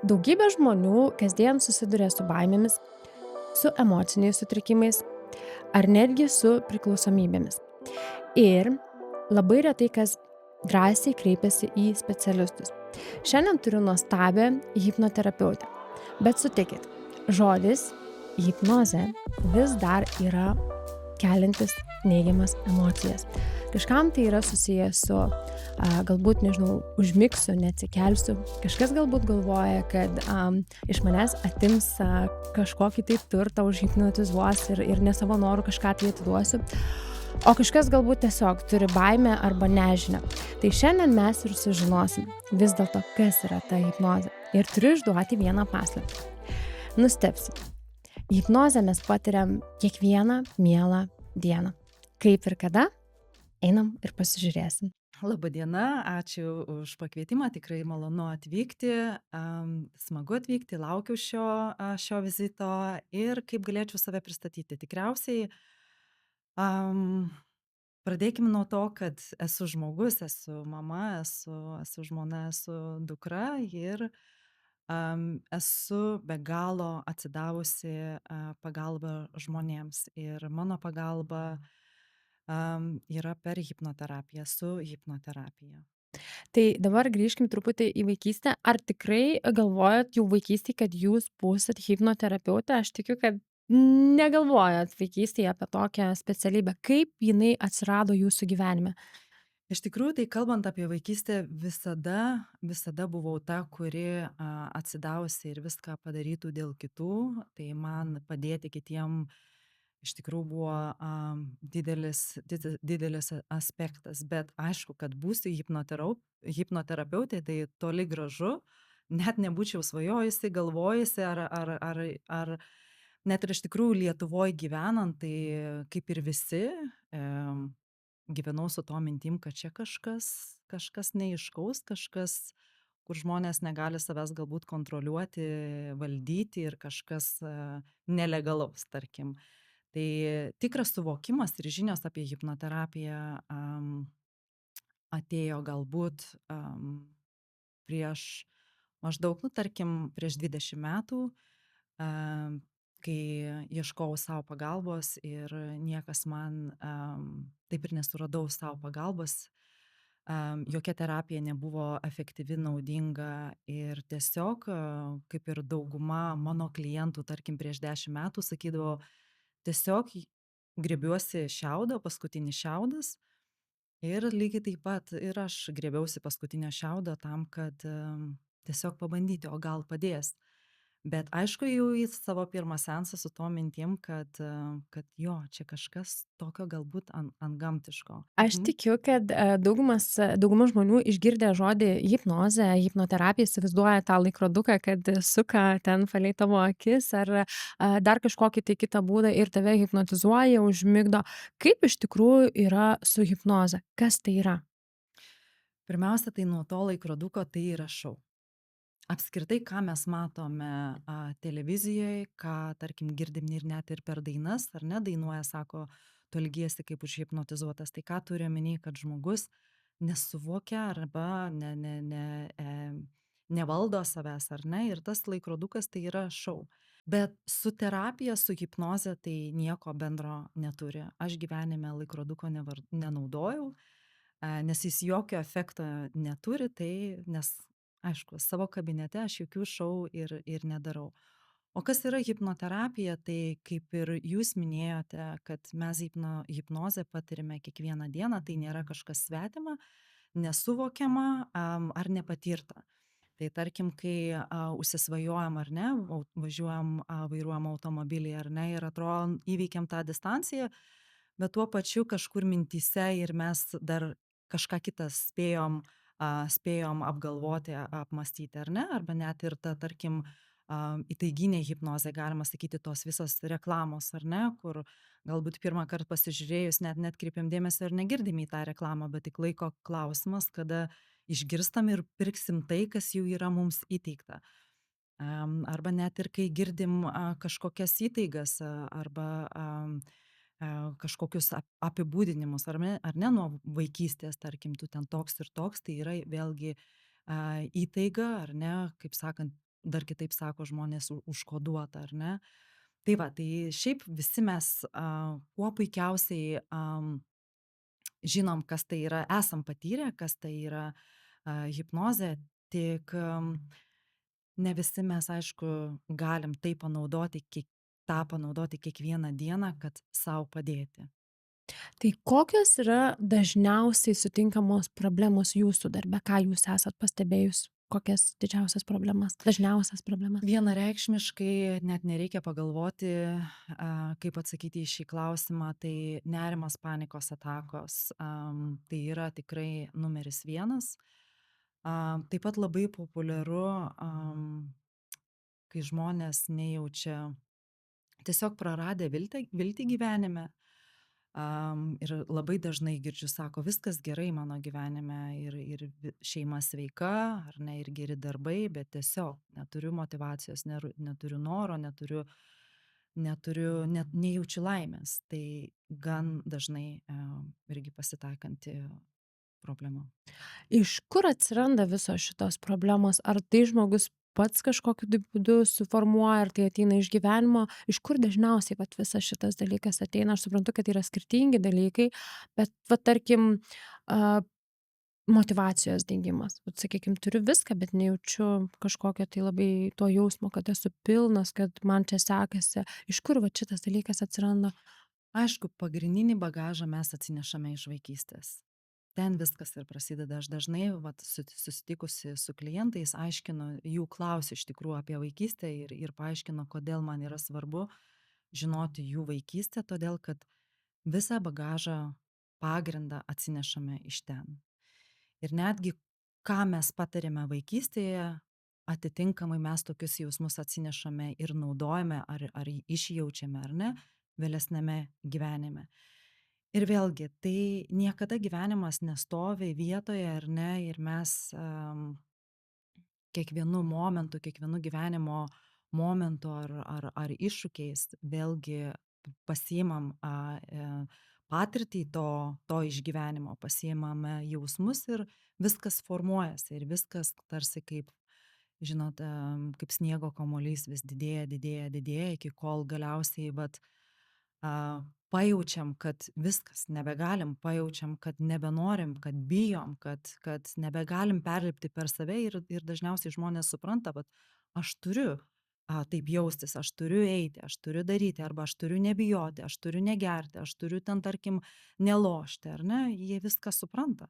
Daugybė žmonių kasdien susiduria su baimėmis, su emociniais sutrikimais ar netgi su priklausomybėmis. Ir labai retai kas drąsiai kreipiasi į specialistus. Šiandien turiu nuostabią hipnoterapeutę. Bet sutikit, žodis hipnozė vis dar yra keliantis neigiamas emocijas. Kažkam tai yra susijęs su, galbūt, nežinau, užmigsiu, neatsikelsiu. Kažkas galbūt galvoja, kad iš manęs atims kažkokį tai turtą, užhipnotizuos ir ne savo norų kažką tai atiduosiu. O kažkas galbūt tiesiog turi baimę arba nežinią. Tai šiandien mes ir sužinosim vis dėlto, kas yra ta hipnozė. Ir turiu išduoti vieną paslaptį. Nustebsit. Hipnozę mes patiriam kiekvieną mielą dieną. Kaip ir kada? Einam ir pasižiūrėsim. Labadiena, ačiū už pakvietimą, tikrai malonu atvykti, smagu atvykti, laukiu šio vizito ir kaip galėčiau save pristatyti. Tikriausiai pradėkime nuo to, kad esu žmogus, esu mama, esu žmona, esu dukra ir esu be galo atsidavusi pagalbą žmonėms ir mano pagalba yra per hipnoterapiją, su hipnoterapija. Tai dabar grįžkim truputį į vaikystę. Ar tikrai galvojat jau vaikystėj, kad jūs būsit hipnoterapeutė? Aš tikiu, kad negalvojat vaikystėje apie tokią specialybę. Kaip jinai atsirado jūsų gyvenime? Iš tikrųjų, tai kalbant apie vaikystę, visada buvau ta, kuri atsidavusi ir viską padarytų dėl kitų. Tai man padėti kitiem iš tikrųjų buvo didelis aspektas. Bet aišku, kad būsiu hipnoterapeutė, tai toli gražu. Net nebūčiau svajojusi, galvojusi, ar net ir iš tikrųjų Lietuvoje gyvenant, tai kaip ir visi, gyvenau su to mintim, kad čia kažkas neaiškaus, kažkas, kur žmonės negali savęs galbūt kontroliuoti, valdyti ir kažkas nelegalaus, tarkim. Tai tikras suvokimas ir žinios apie hipnoterapiją atėjo galbūt prieš maždaug, tarkim, prieš 20 metų, kai ieškojau savo pagalbos ir niekas man taip ir nesuradau savo pagalbos. Jokia terapija nebuvo efektyvi, naudinga ir tiesiog, kaip ir dauguma mano klientų, tarkim, prieš 10 metų sakydavo, tiesiog griebiuosi šiaudo, paskutinis šiaudas. Ir lygiai taip pat ir aš griebiausi paskutinio šiaudo tam, kad tiesiog pabandyti, o gal padės. Bet aišku, jau į savo pirmą seansą su to mintim, kad jo, čia kažkas tokio galbūt antgamtiško. Aš tikiu, kad dauguma žmonių išgirdę žodį hipnozė, hipnoterapija įsivaizduoja tą laikroduką, kad suka ten palei tavo akis ar dar kažkokį tai kitą būdą ir tave hipnotizuoja, užmigdo. Kaip iš tikrųjų yra su hipnoze? Kas tai yra? Pirmiausia, tai nuo to laikroduko tai yra šou. Apskritai, ką mes matome televizijoje, ką, tarkim, girdim ir net ir per dainas, ar ne, dainuoja, sako, tu elgiesi kaip užhipnotizuotas. Tai ką turi omeny, kad žmogus nesuvokia arba nevaldo savęs, ar ne, ir tas laikrodukas tai yra šou. Bet su terapija, su hipnoze tai nieko bendro neturi. Aš gyvenime laikroduko nenaudojau, nes jis jokio efekto neturi, tai nes aišku, savo kabinete aš jokių šou ir nedarau. O kas yra hipnoterapija, tai kaip ir jūs minėjote, kad mes hipnozę patirime kiekvieną dieną, tai nėra kažkas svetima, nesuvokiama ar nepatirta. Tai tarkim, kai užsisvajojam ar ne, vairuojam automobilį ar ne ir atrodo įveikiam tą distanciją, bet tuo pačiu kažkur mintyse ir mes dar kažką kitą spėjom apgalvoti, apmąstyti ar ne, arba net ir ta, tarkim, įtaiginė hipnozė, galima sakyti, tos visos reklamos, ar ne, kur galbūt pirmą kartą pasižiūrėjus net kreipiam dėmesio ir negirdim į tą reklamą, bet tik laiko klausimas, kada išgirstam ir pirksim tai, kas jau yra mums įteikta. Arba net ir kai girdim kažkokias įtaigas arba kažkokius apibūdinimus, ar ne nuo vaikystės, tarkim, tu ten toks ir toks, tai yra vėlgi įtaiga, ar ne, kaip sakant, dar kitaip sako žmonės, užkoduota, ar ne? Tai va, tai šiaip visi mes kuo puikiausiai žinom, kas tai yra, esam patyrę, kas tai yra hipnozė, tik ne visi mes, aišku, galim tai panaudoti, tą panaudoti kiekvieną dieną, kad sau padėti. Tai kokios yra dažniausiai sutinkamos problemos jūsų darbe? Ką jūs esat pastebėjus? Kokias didžiausias problemas? Dažniausias problemas? Vienareikšmiškai net nereikia pagalvoti, kaip atsakyti į šį klausimą, tai nerimas, panikos atakos, tai yra tikrai numeris vienas. Taip pat labai populiaru, kai žmonės nejaučia, tiesiog praradę viltį gyvenime. Ir labai dažnai girdžiu, sako, viskas gerai mano gyvenime ir šeima sveika, ar ne, ir geri darbai, bet tiesiog neturiu motivacijos, neturiu noro, net nejaučiu laimės. Tai gan dažnai irgi pasitaikanti problema. Iš kur atsiranda visos šitos problemos? Ar tai žmogus pats kažkokiu tai būdu suformuoja, ar tai ateina iš gyvenimo? Iš kur dažniausiai vat visas šitas dalykas ateina? Aš suprantu, kad yra skirtingi dalykai, bet va tarkim, a, motyvacijos dingimas. Vat sakykim, turiu viską, bet nejaučiu kažkokio tai labai to jausmo, kad esu pilnas, kad man čia sekasi. Iš kur vat šitas dalykas atsiranda? Aišku, pagrindinį bagažą mes atsinešame iš vaikystės. Ten viskas ir prasideda. Aš dažnai, vat, susitikusi su klientais, aiškinu, jų klausiu iš tikrųjų apie vaikystę ir paaiškinu, kodėl man yra svarbu žinoti jų vaikystę, todėl kad visą bagažą, pagrindą atsinešame iš ten. Ir netgi, ką mes patiriame vaikystėje, atitinkamai mes tokius jausmus atsinešame ir naudojame, ar išjaučiame, ar ne, vėlesnėme gyvenime. Ir vėlgi, tai niekada gyvenimas nestovi vietoje, ar ne, ir mes kiekvienu momentu, kiekvienu gyvenimo momentu ar iššūkiais vėlgi pasiimam patirtį to išgyvenimo, pasiimame jausmus ir viskas formuojasi ir viskas tarsi kaip, žinot, kaip sniego kamuolys vis didėja, didėja, didėja, iki kol galiausiai vat, pajaučiam, kad viskas, nebegalim, pajaučiam, kad nebenorim, kad bijom, kad nebegalim perlipti per save ir dažniausiai žmonės supranta, kad aš turiu taip jaustis, aš turiu eiti, aš turiu daryti, arba aš turiu nebijoti, aš turiu negerti, aš turiu ten, tarkim, nelošti, ar ne, jie viską supranta.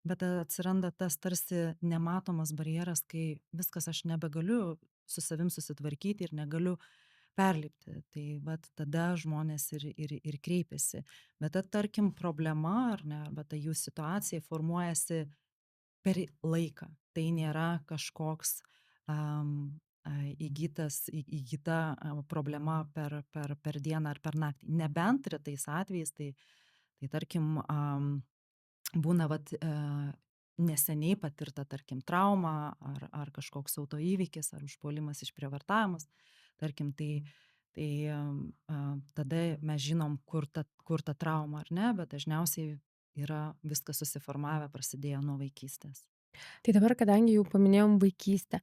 Bet atsiranda tas tarsi nematomas barjeras, kai viskas, aš nebegaliu su savim susitvarkyti ir negaliu perlipti. Tai vat tada žmonės ir kreipiasi. Bet ta, tarkim, problema, ar ne, arba ta jų situacija formuojasi per laiką. Tai nėra kažkoks įgyta problema per dieną ar per naktį. Nebent retais atvejais, tai tarkim, būna vat, neseniai patirta, tarkim, trauma ar kažkoks autoįvykis, ar užpuolimas, išprievartavimas, tarkim, tai tada mes žinom, kur ta trauma, ar ne, bet dažniausiai yra viskas susiformavę, prasidėjo nuo vaikystės. Tai dabar, kadangi jau paminėjom vaikystę,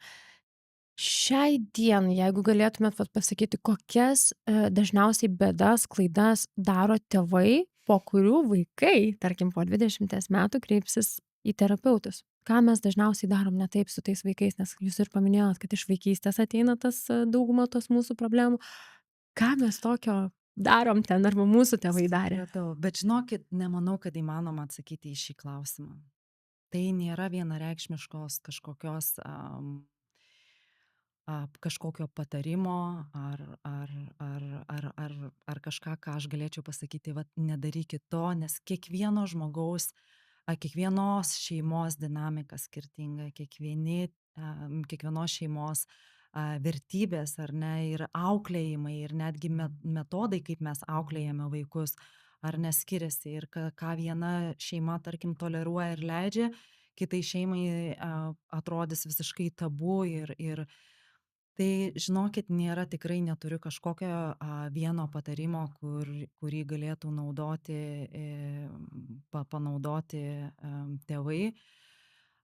šiai dienai, jeigu galėtumėt vat pasakyti, kokias, dažniausiai bėdas, klaidas daro tėvai, po kurių vaikai, tarkim, po 20 metų kreipsis į terapeutus. Ką mes dažniausiai darom ne taip su tais vaikais, nes jūs ir paminėjot, kad iš vaikystės ateina tas, dauguma tos mūsų problemų. Ką mes tokio darom ten arba mūsų tėvai darė? Supratau, bet žinokit, nemanau, kad įmanoma atsakyti į šį klausimą. Tai nėra vienareikšmiškos kažkokios kažkokio patarimo ar kažką, ką aš galėčiau pasakyti, vat nedarykit to, nes kiekvieno žmogaus, kiekvienos šeimos dinamika skirtinga, kiekvienos šeimos vertybės, ar ne, ir auklėjimai, ir netgi metodai, kaip mes auklėjame vaikus, ar neskiriasi, ir ką viena šeima, tarkim, toleruoja ir leidžia, kitai šeimai atrodys visiškai tabu ir tai žinokit, nėra, tikrai neturiu kažkokio vieno patarimo, kurį galėtų naudoti, panaudoti tėvai.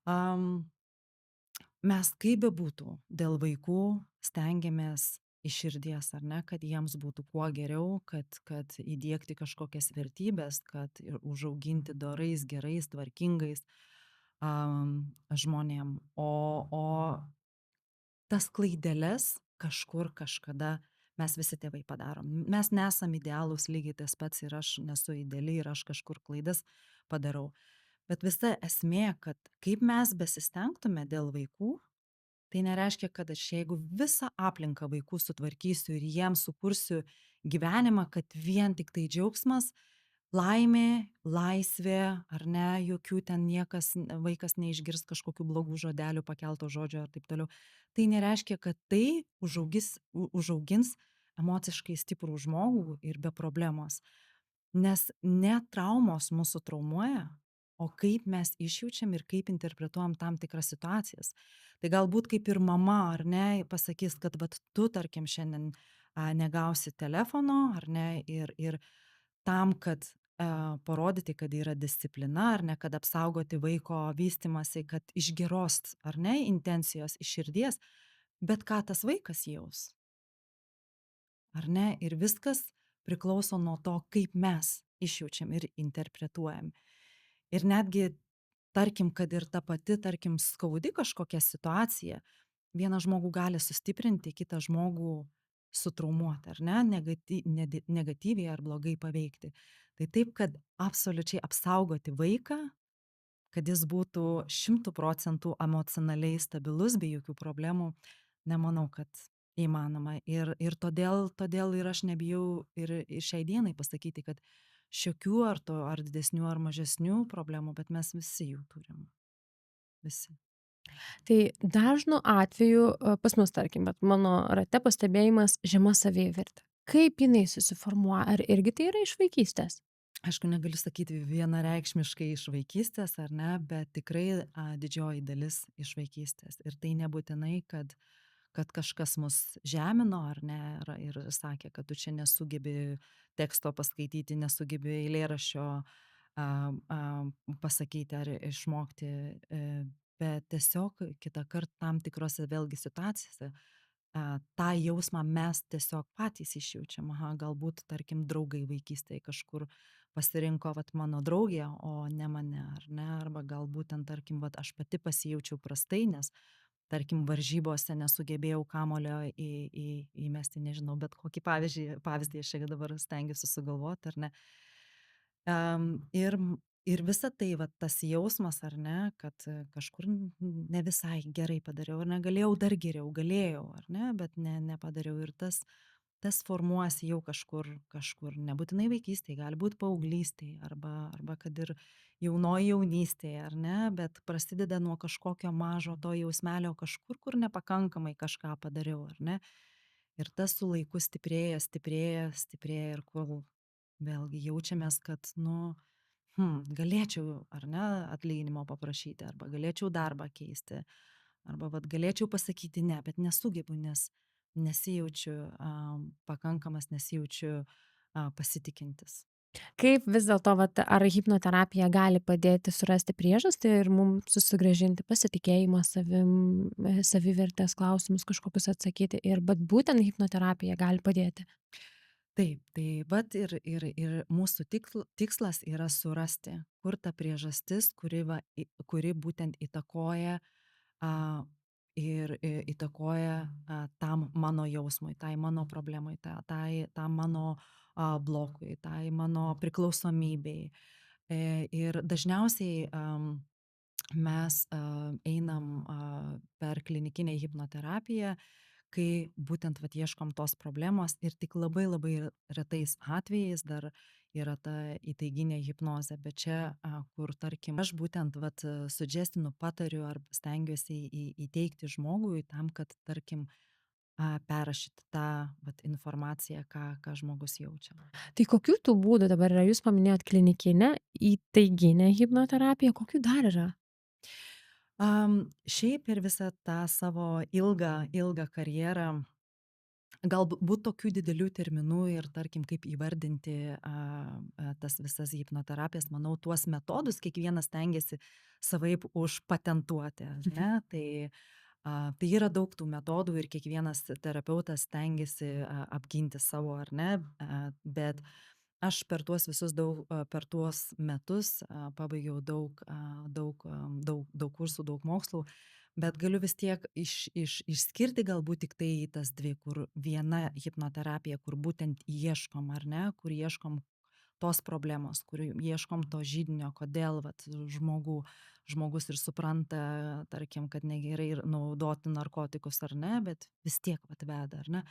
Am, mes kaip bebūtų dėl vaikų stengiamės iš širdies, ar ne, kad jiems būtų kuo geriau, kad įdiegti kažkokias vertybės, kad ir užauginti dorais, gerais, tvarkingais žmonėm. O tas klaideles kažkur kažkada mes visi tėvai padarom. Mes nesam idealūs, lygiai tas pats ir aš nesu ideali ir aš kažkur klaidas padarau. Bet visa esmė, kad kaip mes besistengtume dėl vaikų, tai nereiškia, kad aš jeigu visą aplinką vaikų sutvarkysiu ir jiems sukursiu gyvenimą, kad vien tik tai džiaugsmas, laimė, laisvė, ar ne, jokių ten niekas, vaikas neišgirs kažkokių blogų žodelių, pakelto žodžio ar taip toliau. Tai nereiškia, kad tai užaugins emociškai stiprų žmogų ir be problemos. Nes ne traumos mūsų traumuoja, o kaip mes išjaučiam ir kaip interpretuojam tam tikras situacijas. Tai galbūt kaip ir mama, ar ne, pasakys, kad vat tu, tarkim, šiandien negausi telefono, ar ne, ir tam, kad parodyti, kad yra disciplina, ar ne, kad apsaugoti vaiko vystimasi, kad iš geros, ar ne, intencijos, iš širdies, bet ką tas vaikas jaus, ar ne, ir viskas priklauso nuo to, kaip mes išjaučiam ir interpretuojam. Ir netgi, tarkim, kad ir ta pati, tarkim, skaudi kažkokia situacija, vieną žmogų gali sustiprinti, kitą žmogų sutraumuoti, ar ne, negatyviai ar blogai paveikti. Tai taip, kad absoliučiai apsaugoti vaiką, kad jis būtų 100% emocionaliai stabilus, be jokių problemų, nemanau, kad įmanoma. Ir todėl ir aš nebijau ir šiai dienai pasakyti, kad šiokių ar didesnių ar mažesnių problemų, bet mes visi jų turim. Visi. Tai dažnu atveju pas mus, tarkim, bet mano rate pastebėjimas žema savivertė. Kaip jinai susiformuoja? Ar irgi tai yra iš vaikystės? Aišku, negaliu sakyti vienareikšmiškai iš vaikystės, ar ne, bet tikrai didžioji dalis iš vaikystės. Ir tai nebūtinai, kad kažkas mus žemino, ar ne, ir sakė, kad tu čia nesugebi teksto paskaityti, nesugebi eilėraščio pasakyti ar išmokti, bet tiesiog kitą kartą tam tikrose vėlgi situacijose tą jausmą mes tiesiog patys išjaučiam. Aha, galbūt, tarkim, draugai vaikystėje kažkur pasirinko vat mano draugę, o ne mane, ar ne, arba galbūt ten, tarkim, vat aš pati pasijaučiau prastai, nes tarkim, varžybose nesugebėjau kamulio įmesti, nežinau, bet kokį pavyzdį aš čia dabar stengiuosi sugalvoti, ar ne. Ir, ir visa tai, va, tas jausmas, ar ne, kad kažkur ne visai gerai padariau, ar negalėjau dar geriau, galėjau, ar ne, bet nepadariau. Ir tas formuosi jau kažkur, nebūtinai vaikystėje, gali būti paauglystėje, arba kad ir jaunoji jaunystėje, ar ne, bet prasideda nuo kažkokio mažo to jausmelio kažkur, kur nepakankamai kažką padariau, ar ne. Ir tas su laiku stiprėja, stiprėja, stiprėja ir kol vėlgi jaučiamės, kad, nu, galėčiau, ar ne, atlyginimo paprašyti, arba galėčiau darbą keisti, arba vat, galėčiau pasakyti ne, bet nesugebu, nes nesijaučiu pakankamas, nesijaučiu pasitikintis. Kaip vis dėlto, vat, ar hipnoterapija gali padėti surasti priežastį ir mum susigrąžinti pasitikėjimą savim, savivertės klausimus kažkokius atsakyti ir bet būtent hipnoterapija gali padėti? Taip, tai vat ir mūsų tikslas yra surasti, kur ta priežastis, kuri būtent įtakoja a, įtakoja tam mano jausmui, tai mano problemai, tam mano blokui, tai mano priklausomybei. Ir dažniausiai mes einam per klinikinę hipnoterapiją, kai būtent vat ieškom tos problemos ir tik labai labai retais atvejais dar yra ta įtaiginė hipnozė. Bet čia, kur tarkim, aš būtent vat sudžestinu, patariu ar stengiuosi įteikti žmogui tam, kad tarkim perrašyti tą vat informaciją, ką žmogus jaučia. Tai kokių tų būdų dabar yra? Jūs paminėjot klinikinę, įtaiginę hipnoterapiją, kokių dar yra? Šiaip per visą tą savo ilgą karjerą galbūt tokių didelių terminų ir tarkim, kaip įvardinti tas visas hipnoterapijas, manau, tuos metodus kiekvienas stengiasi savaip užpatentuoti, ar ne? Tai Tai yra daug tų metodų ir kiekvienas terapeutas stengiasi apginti savo, ar ne, bet aš per tuos metus pabaigiau daug kursų, daug mokslų, bet galiu vis tiek išskirti galbūt tik tai tas dvi, kur viena hipnoterapija, kur būtent ieškom, ar ne, kur ieškom tos problemos, kur ieškom to židinio, kodėl vat, žmogus ir supranta, tarkim, kad negerai ir naudoti narkotikus ar ne, bet vis tiek vat, veda, ar ne.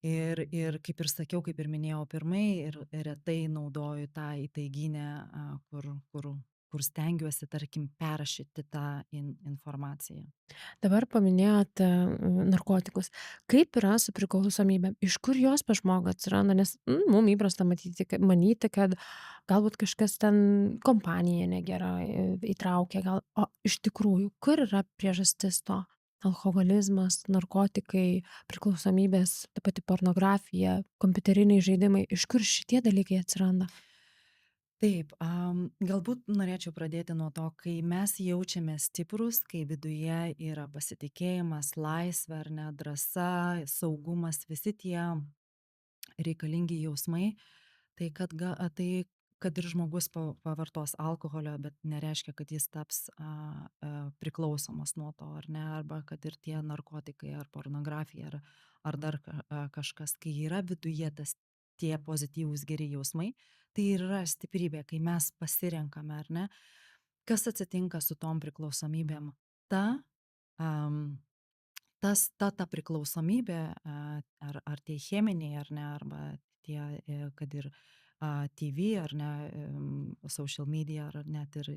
Ir kaip ir sakiau, kaip ir minėjau pirmai, ir retai naudoju tą įtaiginę, kur stengiuosi, tarkim, perrašyti tą informaciją. Dabar paminėjot narkotikus. Kaip yra su priklausomybe? Iš kur jos pas žmogų atsiranda? Nes mum įprasta manyti, kad galbūt kažkas ten kompanija negera įtraukia, o iš tikrųjų, kur yra priežastis to? Alkoholizmas, narkotikai, priklausomybės, ta pati pornografija, kompiuteriniai žaidimai. Iš kur šitie dalykai atsiranda? Taip, galbūt norėčiau pradėti nuo to, kai mes jaučiamės stiprus, kai viduje yra pasitikėjimas, laisvė ar ne, drąsa, saugumas, visi tie reikalingi jausmai, tai kad ir žmogus pavartos alkoholio, bet nereiškia, kad jis taps priklausomas nuo to, ar ne, arba kad ir tie narkotikai, ar pornografija, ar dar kažkas, kai yra viduje tie pozityvūs geri jausmai, tai ir yra stiprybė, kai mes pasirenkame, ar ne, kas atsitinka su tom priklausomybėm. Ta, am, ta priklausomybė, ar tie cheminiai, ar ne, arba tie, kad ir TV, ar ne, social media, ar net ir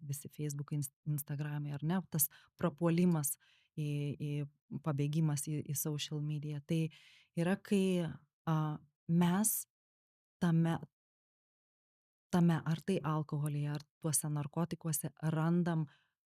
visi Facebookai, Instagramai, ar ne, tas prapuolimas į pabėgimas į social media. Tai yra, kai mes tame ar tai alkoholyje, ar tuose narkotikuose randam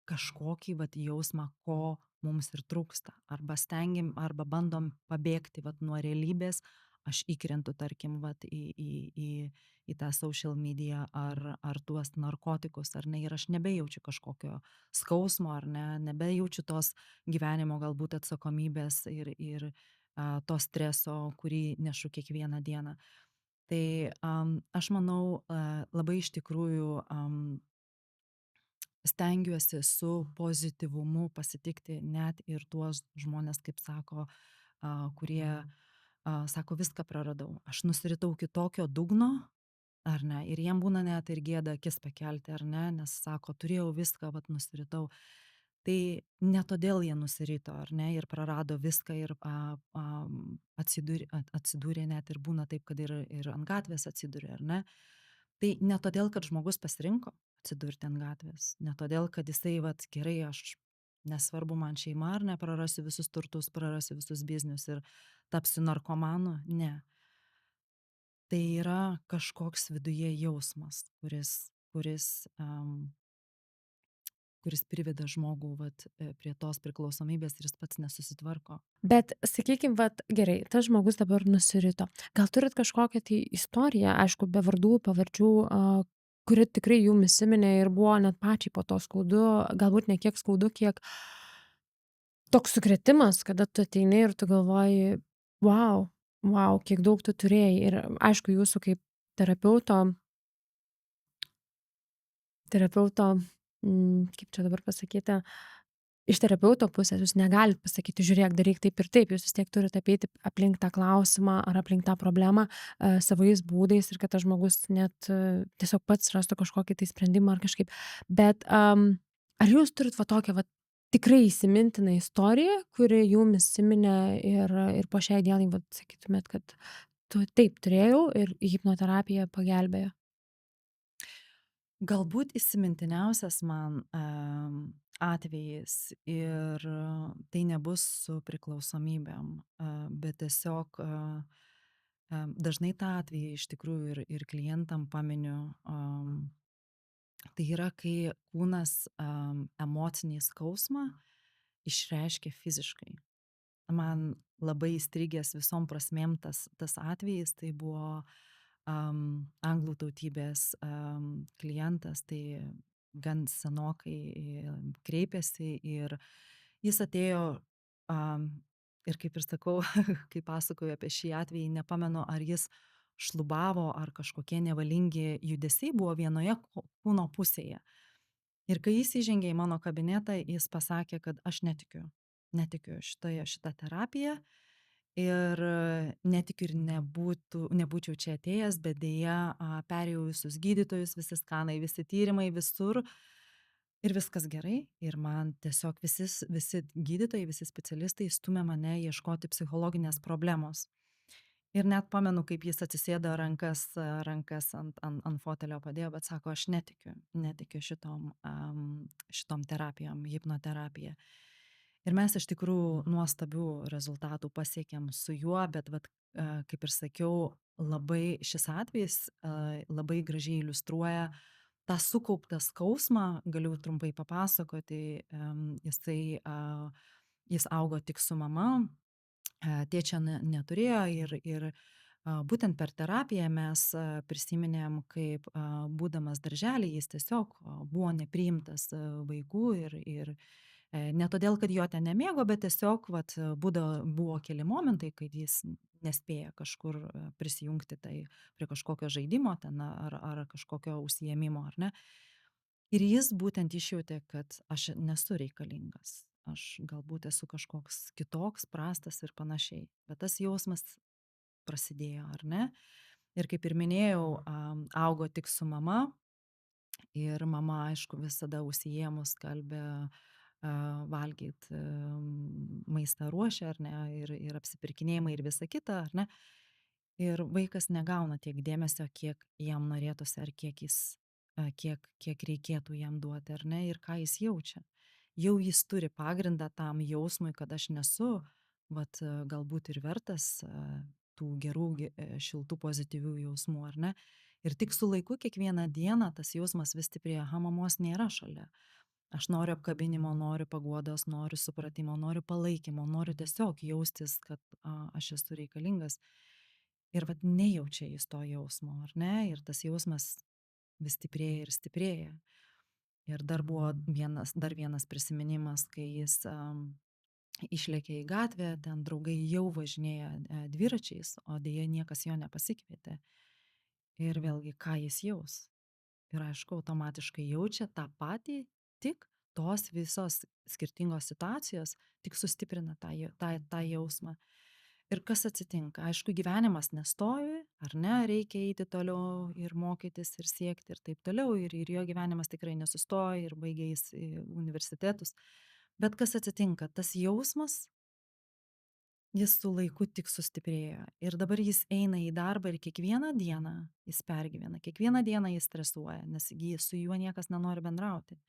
kažkokį vat jausmą, ko mums ir trūksta. Arba bandom pabėgti vat nuo realybės, aš įkrentu, tarkim, vat į tą social media ar tuos narkotikus, ar ne, ir aš nebejaučiu kažkokio skausmo, ar ne, nebejaučiu tos gyvenimo galbūt atsakomybės ir to streso, kurį nešu kiekvieną dieną. Tai aš manau, labai iš tikrųjų stengiuosi su pozityvumu pasitikti net ir tuos žmonės, kaip sako, kurie sako, viską praradau. Aš nusiritau iki tokio dugno, ar ne, ir jiem būna net ir gėda akis pakelti, ar ne, nes sako, turėjau viską, vat nusiritau. Tai ne todėl jie nusirito, ar ne, ir prarado viską ir atsidūrė net ir būna taip, kad ir ant gatvės atsidūrė, ar ne. Tai ne todėl, kad žmogus pasirinko atsidurti ant gatvės, ne todėl, kad jisai, vat, gerai, aš nesvarbu man šeima, ar ne, prarasiu visus turtus, prarasiu visus biznius ir tapsiu narkomanu, ne. Tai yra kažkoks viduje jausmas, kuris priveda žmogų vat, prie tos priklausomybės ir jis pats nesusitvarko. Bet sakykim, vat gerai, tas žmogus dabar nusirito. Gal turit kažkokią tai istoriją, aišku, be vardų, pavardžių, kuri tikrai jum įsiminė ir buvo net pačiai po to skaudu, galbūt ne kiek skaudu, kiek toks sukrėtimas, kada tu ateini ir tu galvoji, vau, vau, kiek daug tu turėjai. Ir aišku, jūsų kaip terapeuto terapeuto, kaip čia dabar pasakyti, iš terapeuto pusės jūs negalit pasakyti, žiūrėk, daryk taip ir taip, jūs vis tiek turit apeiti aplink tą klausimą ar aplink tą problemą savais būdais ir kad tas žmogus net tiesiog pats rastų kažkokį tai sprendimą ar kažkaip. Bet ar jūs turit va tokią va tikrai įsimintiną istoriją, kuri jum įsiminė ir po šiai dienai va sakytumėt, kad tu taip turėjau ir hipnoterapija pagelbėjo? Galbūt įsimintiniausias man atvejis ir tai nebus su priklausomybėm, bet tiesiog dažnai tą atvejį iš tikrųjų ir klientam paminiu. Tai yra, kai kūnas emocinį skausmą išreiškia fiziškai. Man labai įstrigęs visom prasmėm tas atvejis, tai buvo anglų tautybės klientas, tai gan senokai kreipėsi ir Jis atėjo, am, ir kaip ir sakau, kai pasakoju apie šį atvejį, nepamenu, ar jis šlubavo, ar kažkokie nevalingi judesiai buvo vienoje kūno pusėje. Ir kai jis įžengė į mano kabinetą, jis pasakė, kad aš netikiu šitą terapiją ir netikiu ir nebūčiau čia atėjęs, bet dėja perėjau visus gydytojus, visi skanai, visi tyrimai, visur. Ir viskas gerai. Ir man tiesiog visi gydytojai, visi specialistai stumia mane ieškoti psichologinės problemos. Ir net pamenu, kaip jis atsisėdo rankas ant fotelio padėjo, bet sako, aš netikiu šitom terapijom, hipnoterapija. Ir mes iš tikrųjų nuostabių rezultatų pasiekėm su juo, bet vat, kaip ir sakiau, labai šis atvejis labai gražiai iliustruoja tą sukauptą skausmą, galiu trumpai papasakoti, jis augo tik su mama, tėčio neturėjo ir būtent per terapiją mes prisiminėm, kaip būdamas daržely jis tiesiog buvo nepriimtas vaikų ir ne todėl, kad jo ten nemėgo, bet tiesiog buvo keli momentai, kai jis nespėja kažkur prisijungti prie kažkokio žaidimo ten ar kažkokio užsiėmimo, ar ne. Ir jis būtent išjautė, kad aš nesu reikalingas. Aš galbūt esu kažkoks kitoks, prastas ir panašiai. Bet tas jausmas prasidėjo, ar ne? Ir kaip ir minėjau, augo tik su mama. Ir mama, aišku, visada užsiėmus kalbė valgyt, maistą ruošia, ar ne, ir apsipirkinėjimai ir visa kita, ar ne. Ir vaikas negauna tiek dėmesio, kiek jam norėtųsi, ar kiek reikėtų jam duoti, ar ne, ir ką jis jaučia. Jau jis turi pagrindą tam jausmui, kad aš nesu, galbūt ir vertas tų gerų, šiltų, pozityvių jausmų, ar ne. Ir tik su laiku kiekvieną dieną tas jausmas vis stiprėja, aha, mamos nėra šalia. Aš noriu apkabinimo, noriu paguodos, noriu supratimo, noriu palaikymo, noriu tiesiog jaustis, kad aš esu reikalingas. Ir nejaučia jis to jausmo, ar ne? Ir tas jausmas vis stiprėja ir stiprėja. Ir dar buvo dar vienas prisiminimas, kai jis išlėkė į gatvę, ten draugai jau važinėja dviračiais, o dėja niekas jo nepasikvietė. Ir vėlgi, ką jis jaus? Ir aišku, automatiškai jaučia tą patį, tik tos visos skirtingos situacijos tik sustiprina tą jausmą. Ir kas atsitinka? Aišku, gyvenimas nestovi, ar ne, reikia eiti toliau ir mokytis ir siekti ir taip toliau. Ir jo gyvenimas tikrai nesustoja ir baigia jis universitetus. Bet kas atsitinka? Tas jausmas, jis su laiku tik sustiprėjo. Ir dabar jis eina į darbą ir kiekvieną dieną jis pergyvena, kiekvieną dieną jis stresuoja, nes su juo niekas nenori bendrauti.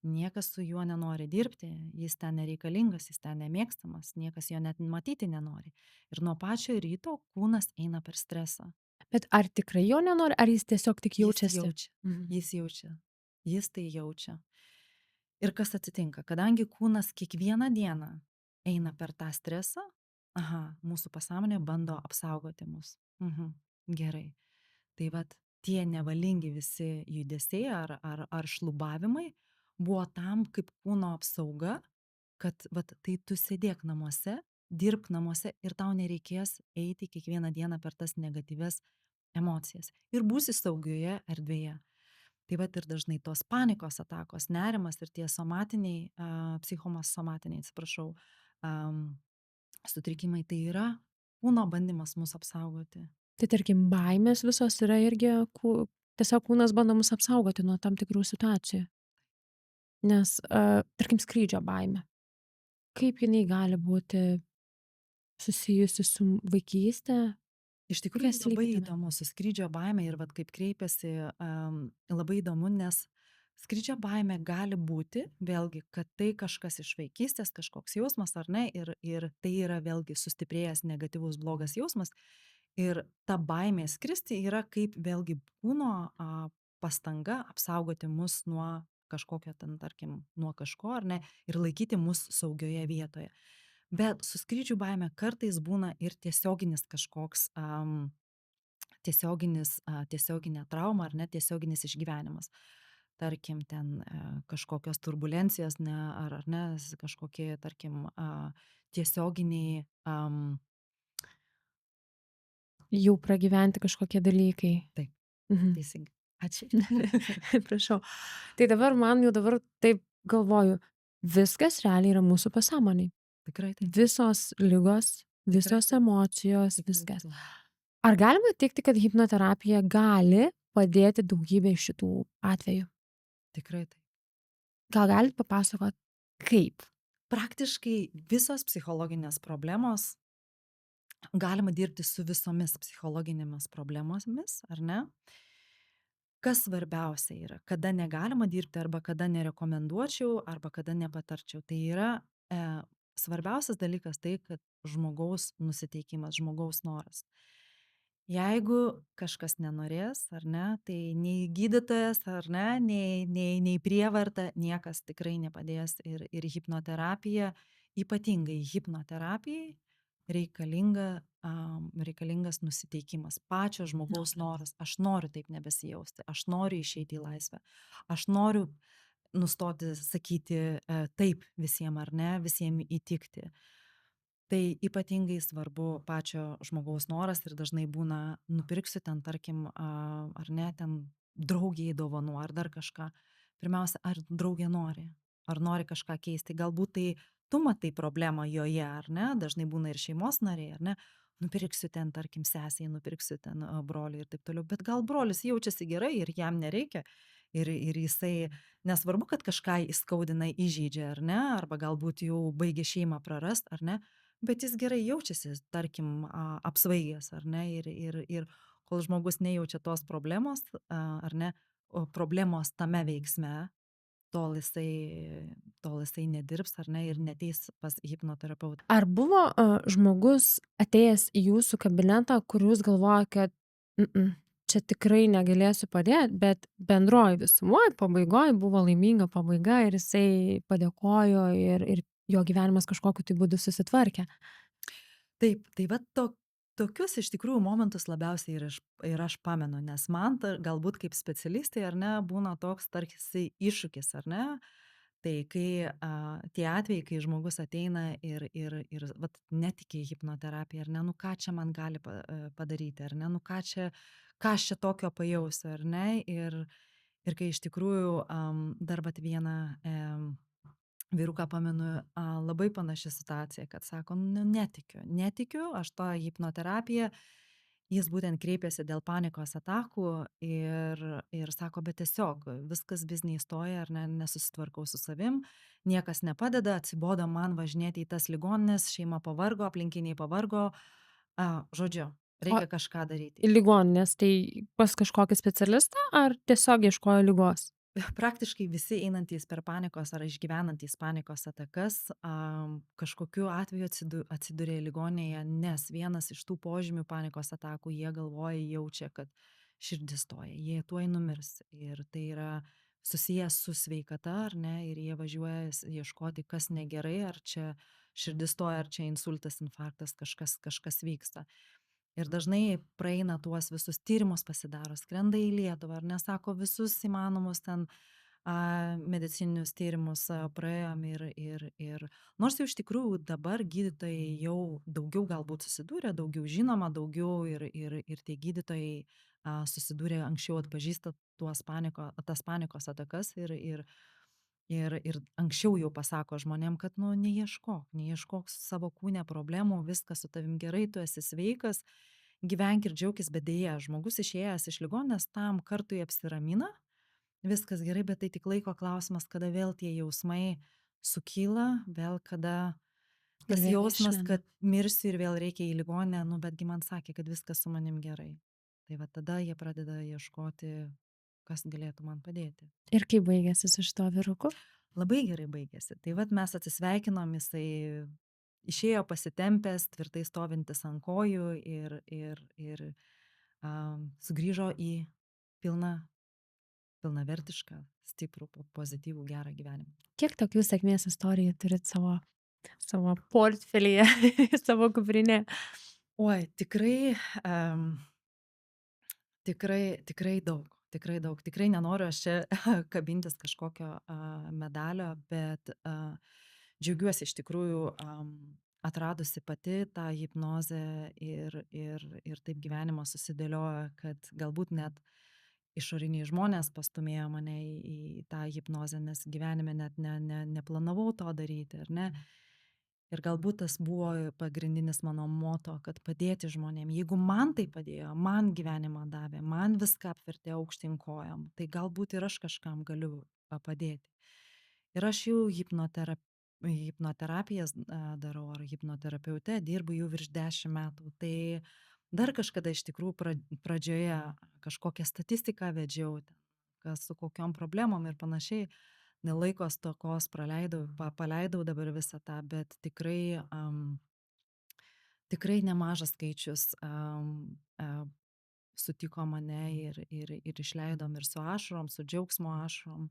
Niekas su juo nenori dirbti, jis ten nereikalingas, jis ten nemėgstamas, niekas jo net matyti nenori. Ir nuo pačio ryto kūnas eina per stresą. Bet ar tikrai jo nenori, ar jis tiesiog tik jaučiasi? Jis jaučia. Jis tai jaučia. Ir kas atsitinka? Kadangi kūnas kiekvieną dieną eina per tą stresą, aha, mūsų pasąmonė bando apsaugoti mus. Gerai. Tai tie nevalingi visi judesiai ar šlubavimai buvo tam kaip kūno apsauga, kad tai tu sėdėk namuose, dirbk namuose ir tau nereikės eiti kiekvieną dieną per tas negatyves emocijas. Ir būsi saugioje erdvėje. Tai ir dažnai tos panikos atakos, nerimas ir tie somatiniai, psichosomatiniai, atsiprašau, sutrikimai, tai yra kūno bandymas mus apsaugoti. Tai tarkim, baimės visos yra irgi, tiesiog kūnas bando mus apsaugoti nuo tam tikrų situacijų. Nes, tarkim, skrydžio baimė. Kaip jinai gali būti susijusi su vaikyste? Iš tikrųjų, labai įdomu su skrydžio baime ir kaip kreipiasi, labai įdomu, nes skrydžio baime gali būti, vėlgi, kad tai kažkas iš vaikystės, kažkoks jausmas ar ne, ir tai yra vėlgi sustiprėjęs negatyvus blogas jausmas. Ir ta baimė skristi yra kaip vėlgi kūno pastanga apsaugoti mus nuo kažkokio ten, tarkim, nuo kažko ar ne, ir laikyti mus saugioje vietoje. Bet su skrydžių baime kartais būna ir tiesioginis kažkoks, tiesioginė trauma ar ne, tiesioginis išgyvenimas. tarkim, ten kažkokios turbulencijos, ne, ar ne, kažkokie, tarkim, tiesioginiai, Jau pragyventi kažkokie dalykai. taip, Mhm. teisingai. Ačiū. Prašau. Tai dabar man jau dabar taip galvoju, viskas realiai yra mūsų pasąmonėj. Tikrai taip, Visos ligos, tikrai visos taip, emocijos, tikrai viskas. taip. Ar galima teigti, kad hipnoterapija gali padėti daugybėj šitų atvejų? Tikrai taip. Gal galit papasakot, kaip? Praktiškai visos psichologinės problemos, galima dirbti su visomis psichologinėmis problemomis, ar ne? Kas svarbiausia yra, kada negalima dirbti arba kada nerekomenduočiau arba kada nepatarčiau. Tai yra svarbiausias dalykas tai, kad žmogaus nusiteikimas, žmogaus noras. Jeigu kažkas nenorės, ar ne, tai nei gydytojas, ar ne, nei prievarta, niekas tikrai nepadės. Ir hipnoterapija, ypatingai hipnoterapijai, reikalingas nusiteikimas, pačio žmogaus noras. Aš noriu taip nebesijausti, aš noriu išeiti į laisvę, aš noriu nustoti sakyti taip visiems, ar ne, visiems įtikti. Tai ypatingai svarbu pačio žmogaus noras ir dažnai būna, nupirksiu ten, tarkim, ar ne, ten draugiai dovanų ar dar kažką. Pirmiausia, ar draugė nori, ar nori kažką keisti. Galbūt tai tu matai problemą joje, ar ne, dažnai būna ir šeimos nariai, ar ne. Nupirksiu ten, tarkim, sesiai, nupirksiu ten broliui ir taip toliau. Bet gal brolis jaučiasi gerai ir jam nereikia. Ir jisai, nesvarbu, kad kažką įskaudina, įžeidžia, ar ne, arba galbūt jau baigė šeimą prarast, ar ne, bet jis gerai jaučiasi, tarkim, apsvaigęs, ar ne, ir kol žmogus nejaučia tos problemos, ar ne, problemos tame veiksme, tol jisai nedirbs, ar ne, ir neteis pas hipnoterapeutą. Ar buvo žmogus atėjęs į jūsų kabinetą, kur jūs galvoja, kad čia tikrai negalėsiu padėt, bet bendroj visumoj, pabaigoj buvo laiminga pabaiga ir jisai padėkojo ir jo gyvenimas kažkokiu tai būdu susitvarkė? Taip, tai va tokius iš tikrųjų momentus labiausiai ir aš pamenu, nes man galbūt kaip specialistai, ar ne, būna toks tarsi iššūkis, ar ne. Tai kai tie atvejai, kai žmogus ateina ir vat, netiki hipnoterapija, ar ne, nu ką čia man gali padaryti, ar ne, nu ką aš čia tokio pajausiu, ar ne. Ir kai iš tikrųjų dar vat vieną vyruką pamenu, labai panaši situacija, kad sako, nu netikiu, aš tą hipnoterapiją, jis būtent kreipėsi dėl panikos atakų ir sako, bet tiesiog viskas bizniai stoja, ar ne, nesusitvarkau su savim, niekas nepadeda, atsibodo man važinėti į tas ligoninės, šeima pavargo, aplinkiniai pavargo, žodžiu, O reikia kažką daryti. į ligoninės, tai pas kažkokį specialistą ar tiesiog ieškojo ligos? Praktiškai visi einantys per panikos ar išgyvenantys panikos atakas kažkokiu atveju atsiduria ligoninėje, nes vienas iš tų požymių panikos atakų, jie galvoja, jaučia, kad širdis stoja, jie tuoj numirs. Ir tai yra susijęs su sveikata, ar ne, ir jie važiuoja ieškoti, kas negerai, ar čia širdis stoja, ar čia insultas, infarktas, kažkas vyksta. Ir dažnai praeina tuos visus tyrimus pasidaro, skrenda į Lietuvą, ar nesako visus įmanomus ten medicininius tyrimus praėjom ir nors jau iš tikrųjų dabar gydytojai jau daugiau galbūt susidūrė, daugiau žinoma, daugiau ir tie gydytojai susidūrė anksčiau, atpažįsta tas panikos atakas ir anksčiau jau pasako žmonėm, kad nu neieškok savo kūne problemų, viskas su tavim gerai, tu esi sveikas, gyvenk ir džiaukis, bet dėja, žmogus išėjęs iš ligoninės tam kartui apsiramina, viskas gerai, bet tai tik laiko klausimas, kada vėl tie jausmai sukyla, vėl kada Ir tas vėl jausmas, išlenda. kad mirsiu ir vėl reikia į ligoninę, nu betgi man sakė, kad viskas su manim gerai. Tai va tada jie pradeda ieškoti, kas galėtų man padėti. Ir kaip baigėsi su šituo vyruku? Labai gerai baigėsi. Tai vat mes atsisveikinom, jisai išėjo pasitempęs, tvirtai stovintis ant kojų ir sugrįžo į pilnavertišką, stiprų, pozityvų, gerą gyvenimą. Kiek tokių sėkmės istorijų turit savo portfelyje, savo kuprinėje? Oi, tikrai daug. tikrai daug. Tikrai nenoriu aš čia kabintis kažkokio medalio, bet džiaugiuosi iš tikrųjų atradusi pati tą hipnozę ir taip gyvenimas susidėliojo, kad galbūt net išoriniai žmonės pastūmėjo mane į tą hipnozę, nes gyvenime net neplanavau to daryti, ar ne? Ir galbūt tas buvo pagrindinis mano moto, kad padėti žmonėm. Jeigu man tai padėjo, man gyvenimą davė, man viską apvertė aukštyn kojom, tai galbūt ir aš kažkam galiu padėti. Ir aš jau hipnoterapijas darau ar hipnoterapeute, dirbu jau virš 10 metų. Tai dar kažkada iš tikrųjų pradžioje kažkokią statistiką vedžiau, ten, kas su kokiom problemom ir panašiai. Dėl laiko stokos paleidau dabar visą tą, bet tikrai nemažas skaičius sutiko mane ir išleidom ir su ašarom, su džiaugsmo ašarom.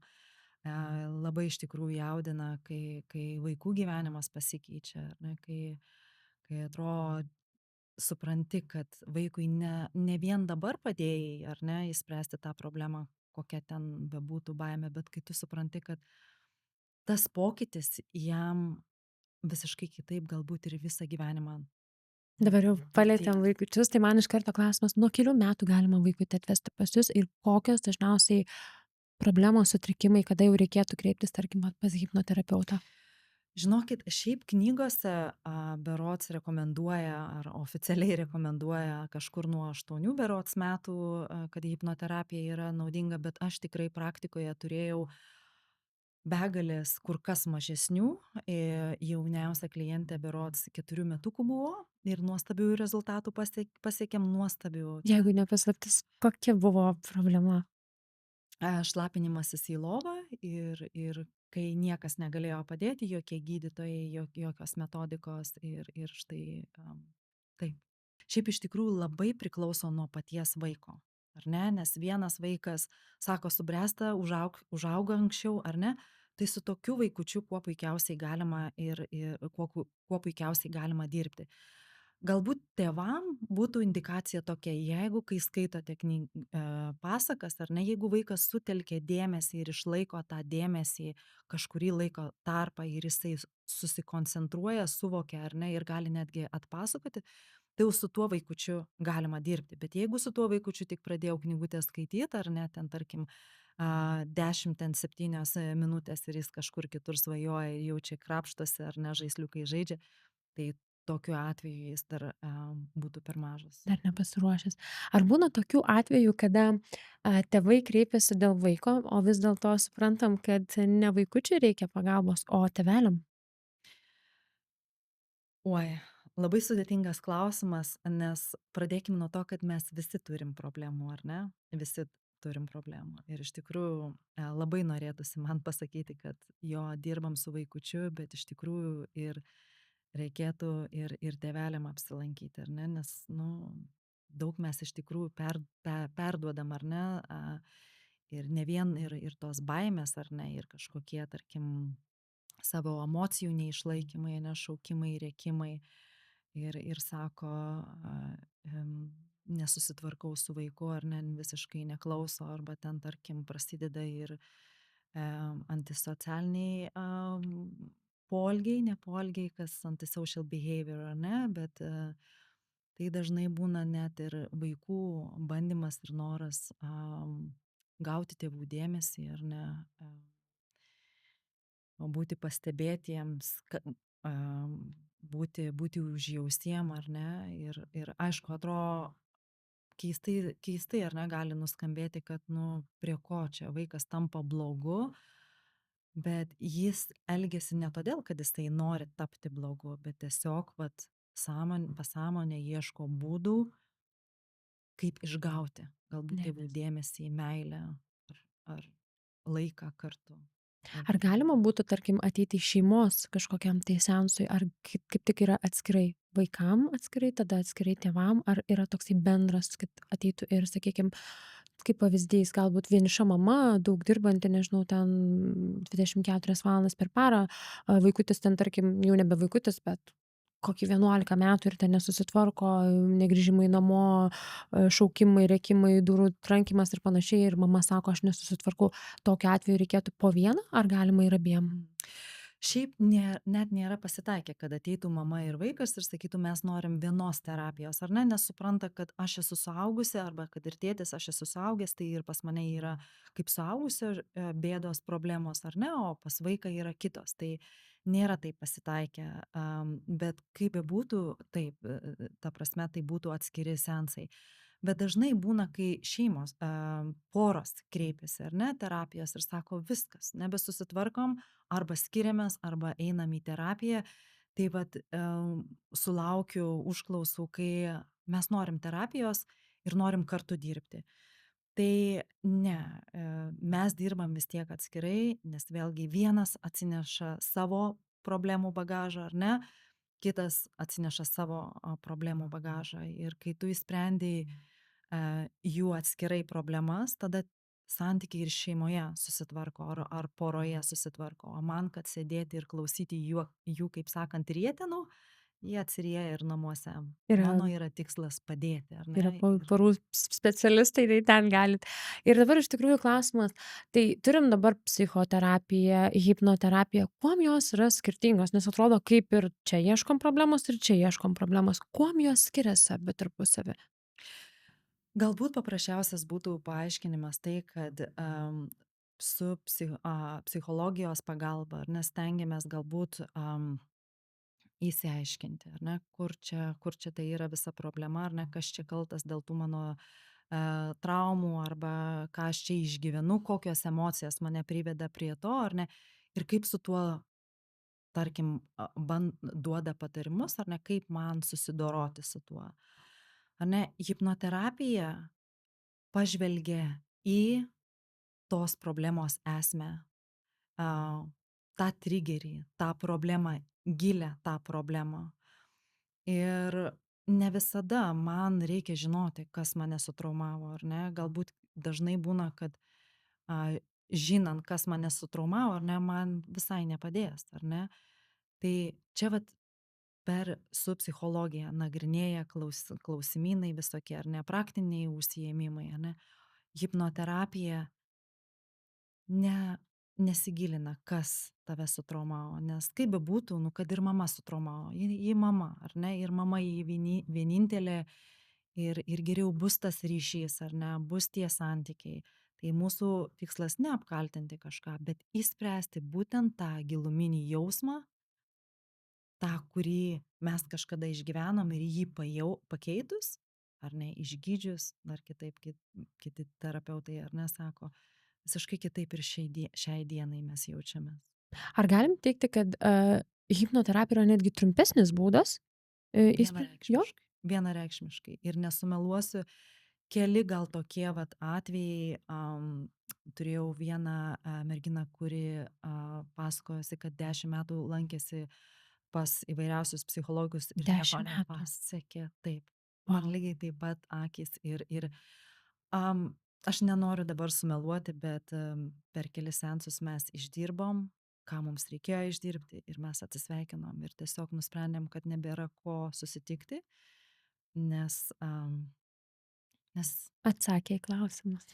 Labai iš tikrųjų jaudina, kai vaikų gyvenimas pasikeičia, ar ne, kai atrodo supranti, kad vaikui ne vien dabar padėjai, ar ne, išspręsti tą problemą, kokia ten bebūtų baimė, bet kai tu supranti, kad tas pokytis jam visiškai kitaip galbūt ir visą gyvenimą Dabar jau palietėm veiks. vaikučius, tai man iš karto klausimas, nuo kelių metų galima vaikutį atvesti pas jus ir kokios dažniausiai problemos, sutrikimai, kada jau reikėtų kreiptis, tarkim, vat pas hipnoterapeutą? Žinokit, šiaip knygose berods rekomenduoja ar oficialiai rekomenduoja kažkur nuo 8 berods metų, kad hipnoterapija yra naudinga, bet aš tikrai praktikoje turėjau begalės kur kas mažesnių. Jauniausia klientė berods 4 metukų buvo ir nuostabių rezultatų pasiekėm, nuostabių. Jeigu ne paslaptis, kokia buvo problema? Šlapinimasis į lovą ir kai niekas negalėjo padėti, jokie gydytojai, jokios metodikos ir štai taip. Šiaip iš tikrųjų labai priklauso nuo paties vaiko, ar ne? Nes vienas vaikas, sako, subręsta, užauga anksčiau, ar ne? Tai su tokiu vaikučiu kuo puikiausiai galima ir kuo puikiausiai galima dirbti. Galbūt tėvam būtų indikacija tokia, jeigu kai skaitote pasakas, ar ne, jeigu vaikas sutelkia dėmesį ir išlaiko tą dėmesį kažkurį laiko tarpą ir jisai susikoncentruoja, suvokia, ar ne, ir gali netgi atpasakoti, tai jau su tuo vaikučiu galima dirbti. Bet jeigu su tuo vaikučiu tik pradėjau knygutę skaityti, ar ne, ten tarkim 10-7 minutės ir jis kažkur kitur svajoja ir jau čia krapštosi, ar ne, žaisliukai žaidžia, tai tokiu atveju jis dar būtų per mažas. Dar nepasiruošęs. Ar būna tokių atvejų, kada tėvai kreipiasi dėl vaiko, o vis dėlto suprantam, kad ne vaikučiui reikia pagalbos, o tėveliam? Oi, labai sudėtingas klausimas, nes pradėkim nuo to, kad mes visi turim problemų, ar ne? Visi turim problemų. Ir iš tikrųjų labai norėtųsi man pasakyti, kad jo dirbam su vaikučiu, bet iš tikrųjų ir reikėtų ir tėveliam apsilankyti, ar ne? Nes, nu, daug mes iš tikrųjų perduodam, ar ne? Ir ne vien ir tos baimės, ar ne? Ir kažkokie, tarkim, savo emocijų neišlaikymai, nešaukimai, rėkimai. Ir sako, nesusitvarkau su vaiku, ar ne, visiškai neklauso, arba ten, tarkim, prasideda ir antisocialiniai poelgiai, ne poelgiai, kas antisocial behavior, ar ne, bet tai dažnai būna net ir vaikų bandymas ir noras gauti tėvų dėmesį, ar ne, būti pastebėtiems, būti užjaustiem, ar ne, ir aišku, atrodo, keistai, ar ne, gali nuskambėti, kad, nu, prie ko čia vaikas tampa blogu, bet jis elgiasi ne todėl, kad jisai nori tapti blogu, bet tiesiog, vat, pasąmonė ieško būdų, kaip išgauti galbūt tėvų dėmesį, meilę ar laiką kartu. Ar galima būtų, tarkim, ateiti į šeimos kažkokiam tai seansui, ar kaip tik yra atskirai vaikam atskirai, tada atskirai tėvam, ar yra toksai bendras, kad ateitų ir, sakykim, kaip pavyzdys, galbūt vieniša mama, daug dirbanti, nežinau, ten 24 valandas per parą, vaikutis ten, tarkim, jau nebe vaikutis, bet kokį 11 metų ir ten nesusitvarko, negrįžimai namo, šaukimai, rėkimai, durų trankymas ir panašiai ir mama sako: "Aš nesusitvarkau." Tokiu atveju reikėtų po vieną ar galima ir abiem? Mm. Šiaip net nėra pasitaikę, kad ateitų mama ir vaikas ir sakytų, mes norim vienos terapijos, ar ne, nes supranta, kad aš esu suaugusi, arba kad ir tėtis, aš esu suaugęs, tai ir pas mane yra kaip suaugusio bėdos, problemos, ar ne, o pas vaiką yra kitos. Tai nėra taip pasitaikę, bet kaip bebūtų, taip, ta prasme, tai būtų atskiri sensai. Bet dažnai būna, kai šeimos, poros kreipiasi, ar ne, terapijos ir sako, viskas, nebesusitvarkom, arba skiriamės, arba einam į terapiją. Tai vat sulaukiu užklausų, kai mes norim terapijos ir norim kartu dirbti. Tai ne, mes dirbam vis tiek atskirai, nes vėlgi vienas atsineša savo problemų bagažą, ar ne, kitas atsineša savo problemų bagažą. Ir kai tu įsprendėjai jų atskirai problemas, tada santykiai ir šeimoje susitvarko, ar poroje susitvarko. O man, kad sėdėti ir klausyti jų kaip sakant, rietenų, jie atsirieja ir namuose. Yra Mano yra tikslas padėti, ar yra ne? porų specialistai, tai ten galit. Ir dabar iš tikrųjų klausimas, tai turim dabar psichoterapiją, hipnoterapiją, kuom jos yra skirtingos? Nes atrodo, kaip ir čia ieškom problemos ir čia ieškom problemos. Kuom jos skiriasi abi tarpusavy? Galbūt paprasčiausias būtų paaiškinimas tai, kad su psichologijos pagalba, ar nestengiamės galbūt įsiaiškinti, ar ne, kur čia tai yra visa problema, ar ne, kas čia kaltas dėl tų mano traumų, arba ką aš čia išgyvenu, kokios emocijas mane priveda prie to, ar ne, ir kaip su tuo, tarkim, duoda patarimus, ar ne, kaip man susidoroti su tuo. Ar ne, hipnoterapija pažvelgia į tos problemos esmę, a, tą trigerį, tą problemą, gilę tą problemą. Ir ne visada man reikia žinoti, kas mane sutraumavo, ar ne? Galbūt dažnai būna, kad žinant, kas mane sutraumavo, ar ne, man visai nepadės, ar ne? Tai čia vat per su psichologija nagrinėja klausimynai visokie, ar ne, praktiniai užsiėmimai, ar ne? Hipnoterapija nesigilina, kas tave sutraumavo, nes kaip bebūtų, nu, kad ir mama sutraumavo, ji mama, ar ne, ir mama ji vienintelė, ir geriau bus tas ryšys, ar ne, bus tie santykiai. Tai mūsų tikslas ne apkaltinti kažką, bet išspręsti būtent tą giluminį jausmą, tą, kurį mes kažkada išgyvenom ir jį pakeitus, ar ne, išgydžius, dar kitaip kiti terapeutai, ar ne, sako, visiškai kitaip ir šiai dienai mes jaučiamės. Ar galim teigti, kad hipnoterapija yra netgi trumpesnis būdas? Jo? Vienareikšmiškai. Vienareikšmiškai. Ir nesumeluosiu, keli gal tokie vat atvejai, turėjau vieną merginą, kuri pasakojosi, kad 10 metų lankėsi pas įvairiausius psichologus ir nieko 10 metų. nepasiekė. Taip. Man Wow. lygiai taip pat akys ir aš nenoriu dabar sumeluoti, bet per kelis seansus mes išdirbom, ką mums reikėjo išdirbti, ir mes atsisveikinom ir tiesiog nusprendėm, kad nebėra ko susitikti, nes Atsakė į klausimus.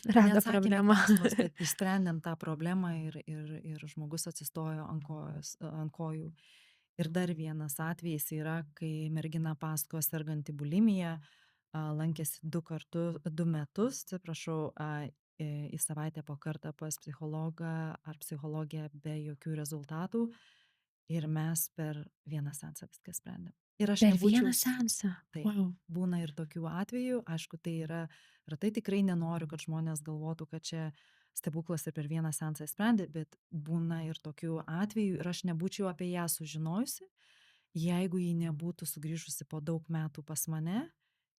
Rado neatsakėme problemą. klausimus, bet išsprendėm tą problemą ir žmogus atsistojo ant kojų. Ir dar vienas atvejis yra, kai mergina pasakojo serganti bulimija, lankėsi 2 metus, atsiprašau, į savaitę po kartą pas psichologą ar psichologę be jokių rezultatų. Ir mes per vieną seansą viską sprendėm. Ir aš Per nebūčiau. vieną seansą. Taip, Wow. būna ir tokių atvejų, aišku, tai yra, ir tai tikrai nenoriu, kad žmonės galvotų, kad čia stebuklas ir per vieną seansą sprendė, bet būna ir tokių atvejų, ir aš nebūčiau apie ją sužinojusi, jeigu ji nebūtų sugrįžusi po daug metų pas mane